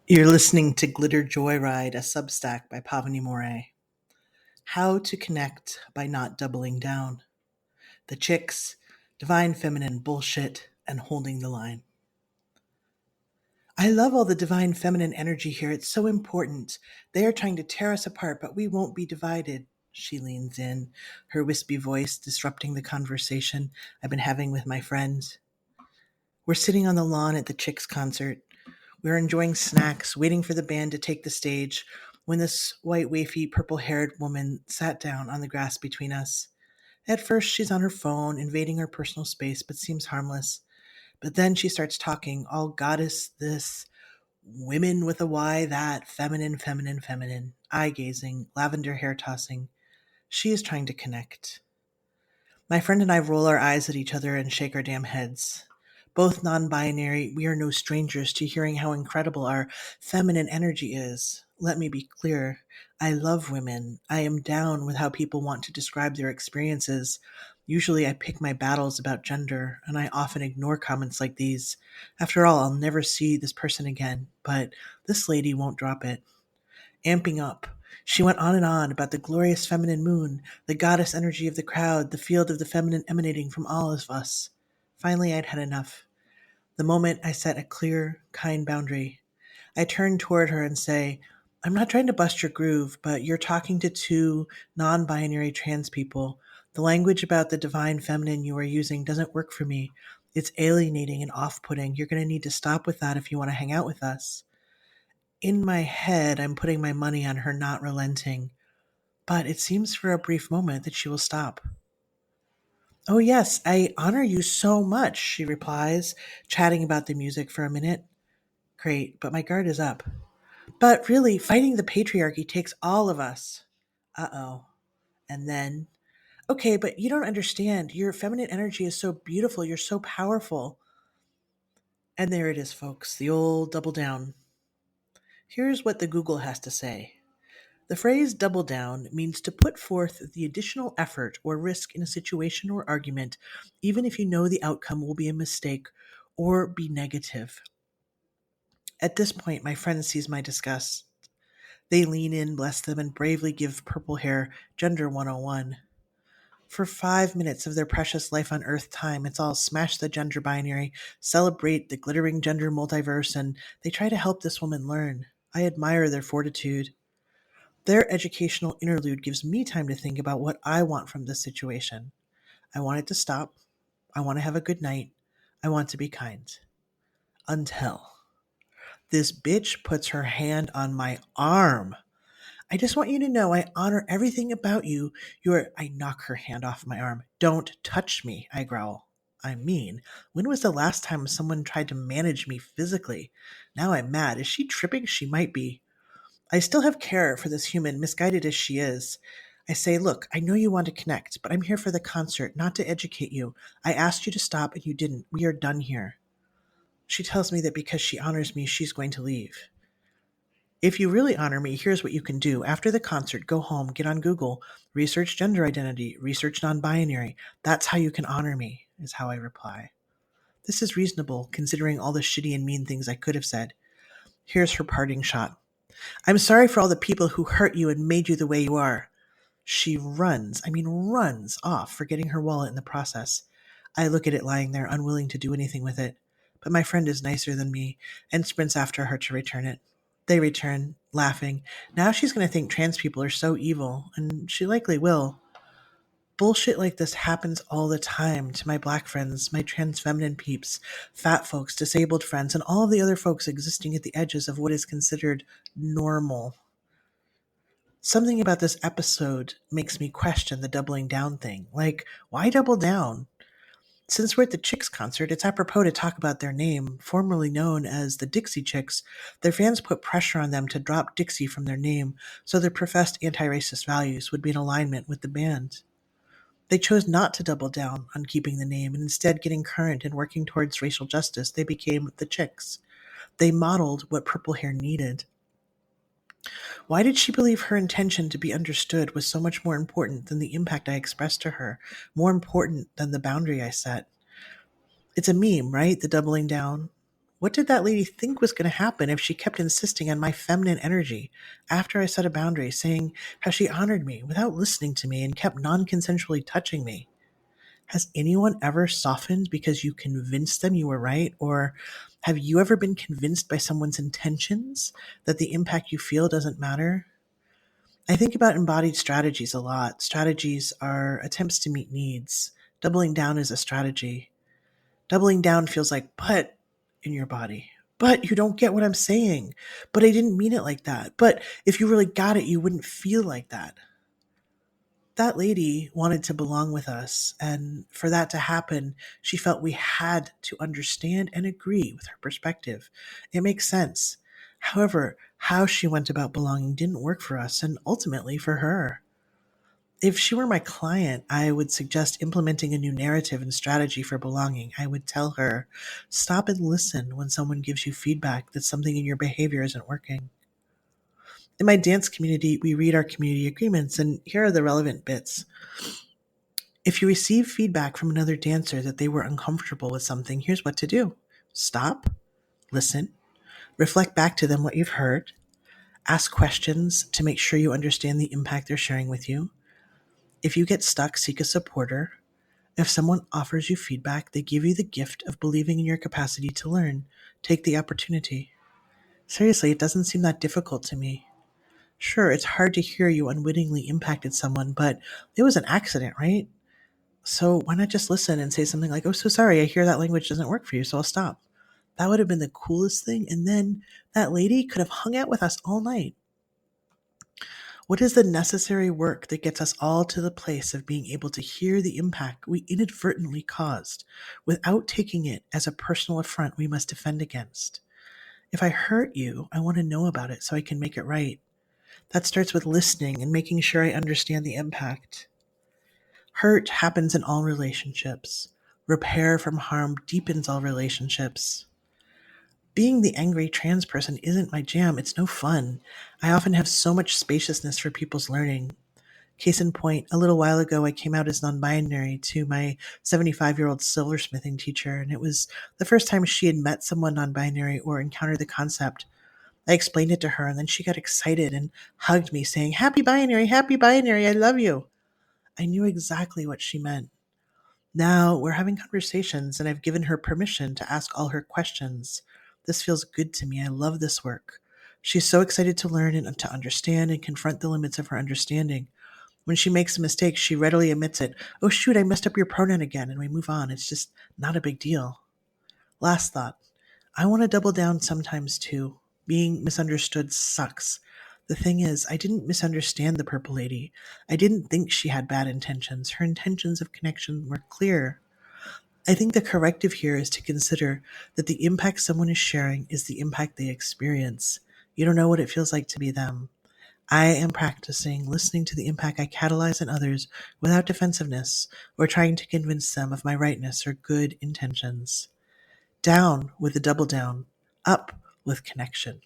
You're listening to Glitter Joyride, a Substack by Pavani Moray. How to connect by not doubling down. The chicks, divine feminine bullshit, and holding the line. I love all the divine feminine energy here. It's so important. They are trying to tear us apart, but we won't be divided. She leans in, her wispy voice disrupting the conversation I've been having with my friends. We're sitting on the lawn at the Chicks concert. We're enjoying snacks, waiting for the band to take the stage, when this white, waify, purple-haired woman sat down on the grass between us. At first, she's on her phone, invading our personal space, but seems harmless. But then she starts talking, all goddess this, women with a Y that, feminine, feminine, feminine, eye-gazing, lavender hair tossing. She is trying to connect. My friend and I roll our eyes at each other and shake our damn heads. Both non binary, we are no strangers to hearing how incredible our feminine energy is. Let me be clear. I love women. I am down with how people want to describe their experiences. Usually I pick my battles about gender, and I often ignore comments like these. After all, I'll never see this person again, but this lady won't drop it. Amping up, she went on and on about the glorious feminine moon, the goddess energy of the crowd, the field of the feminine emanating from all of us. Finally, I'd had enough. The moment I set a clear, kind boundary, I turn toward her and say, I'm not trying to bust your groove, but you're talking to two non binary trans people. The language about the divine feminine you are using doesn't work for me. It's alienating and off putting. You're going to need to stop with that if you want to hang out with us. In my head, I'm putting my money on her not relenting, but it seems for a brief moment that she will stop. Oh, yes, I honor you so much, she replies, chatting about the music for a minute. Great, but my guard is up. But really, fighting the patriarchy takes all of us. Uh-oh. And then, okay, but you don't understand. Your feminine energy is so beautiful. You're so powerful. And there it is, folks, the old double down. Here's what the Google has to say. The phrase double down means to put forth the additional effort or risk in a situation or argument, even if you know the outcome will be a mistake or be negative. At this point, my friend sees my disgust. They lean in, bless them, and bravely give purple hair Gender 101. For 5 minutes of their precious life on Earth time, it's all smash the gender binary, celebrate the glittering gender multiverse, and they try to help this woman learn. I admire their fortitude. Their educational interlude gives me time to think about what I want from this situation. I want it to stop. I want to have a good night. I want to be kind. Until this bitch puts her hand on my arm. I just want you to know I honor everything about you. I knock her hand off my arm. Don't touch me, I growl. I mean, when was the last time someone tried to manage me physically? Now I'm mad. Is she tripping? She might be. I still have care for this human, misguided as she is. I say, look, I know you want to connect, but I'm here for the concert, not to educate you. I asked you to stop and you didn't. We are done here. She tells me that because she honors me, she's going to leave. If you really honor me, here's what you can do. After the concert, go home, get on Google, research gender identity, research non-binary. That's how you can honor me, is how I reply. This is reasonable, considering all the shitty and mean things I could have said. Here's her parting shot. I'm sorry for all the people who hurt you and made you the way you are. She runs off, forgetting her wallet in the process. I look at it lying there, unwilling to do anything with it. But my friend is nicer than me and sprints after her to return it. They return, laughing. Now she's going to think trans people are so evil, and she likely will. Bullshit like this happens all the time to my black friends, my trans feminine peeps, fat folks, disabled friends, and all of the other folks existing at the edges of what is considered normal. Something about this episode makes me question the doubling down thing. Like, why double down? Since we're at the Chicks concert, it's apropos to talk about their name, formerly known as the Dixie Chicks. Their fans put pressure on them to drop Dixie from their name so their professed anti-racist values would be in alignment with the band. They chose not to double down on keeping the name and instead getting current and working towards racial justice. They became the Chicks. They modeled what purple hair needed. Why did she believe her intention to be understood was so much more important than the impact I expressed to her, more important than the boundary I set? It's a meme, right? The doubling down. What did that lady think was going to happen if she kept insisting on my feminine energy after I set a boundary, saying how she honored me without listening to me and kept non consensually touching me? Has anyone ever softened because you convinced them you were right? Or have you ever been convinced by someone's intentions that the impact you feel doesn't matter? I think about embodied strategies a lot. Strategies are attempts to meet needs. Doubling down is a strategy. Doubling down feels like but in your body. But you don't get what I'm saying. But I didn't mean it like that. But if you really got it, you wouldn't feel like that. That lady wanted to belong with us, and for that to happen, she felt we had to understand and agree with her perspective. It makes sense. However, how she went about belonging didn't work for us, and ultimately for her. If she were my client, I would suggest implementing a new narrative and strategy for belonging. I would tell her, stop and listen when someone gives you feedback that something in your behavior isn't working. In my dance community, we read our community agreements, and here are the relevant bits. If you receive feedback from another dancer that they were uncomfortable with something, here's what to do. Stop, listen, reflect back to them what you've heard, ask questions to make sure you understand the impact they're sharing with you. If you get stuck, seek a supporter. If someone offers you feedback, they give you the gift of believing in your capacity to learn. Take the opportunity. Seriously, it doesn't seem that difficult to me. Sure, it's hard to hear you unwittingly impacted someone, but it was an accident, right? So why not just listen and say something like, oh, so sorry, I hear that language doesn't work for you, so I'll stop. That would have been the coolest thing. And then that lady could have hung out with us all night. What is the necessary work that gets us all to the place of being able to hear the impact we inadvertently caused without taking it as a personal affront we must defend against? If I hurt you, I want to know about it so I can make it right. That starts with listening and making sure I understand the impact. Hurt happens in all relationships. Repair from harm deepens all relationships. Being the angry trans person isn't my jam. It's no fun. I often have so much spaciousness for people's learning. Case in point, a little while ago, I came out as non binary to my 75-year-old silversmithing teacher, and it was the first time she had met someone non binary or encountered the concept. I explained it to her, and then she got excited and hugged me, saying, happy binary, I love you. I knew exactly what she meant. Now we're having conversations, and I've given her permission to ask all her questions. This feels good to me. I love this work. She's so excited to learn and to understand and confront the limits of her understanding. When she makes a mistake, she readily admits it. Oh, shoot, I messed up your pronoun again, and we move on. It's just not a big deal. Last thought. I want to double down sometimes too. Being misunderstood sucks. The thing is, I didn't misunderstand the purple lady. I didn't think she had bad intentions. Her intentions of connection were clear. I think the corrective here is to consider that the impact someone is sharing is the impact they experience. You don't know what it feels like to be them. I am practicing listening to the impact I catalyze in others without defensiveness or trying to convince them of my rightness or good intentions. Down with the double down, up with connection.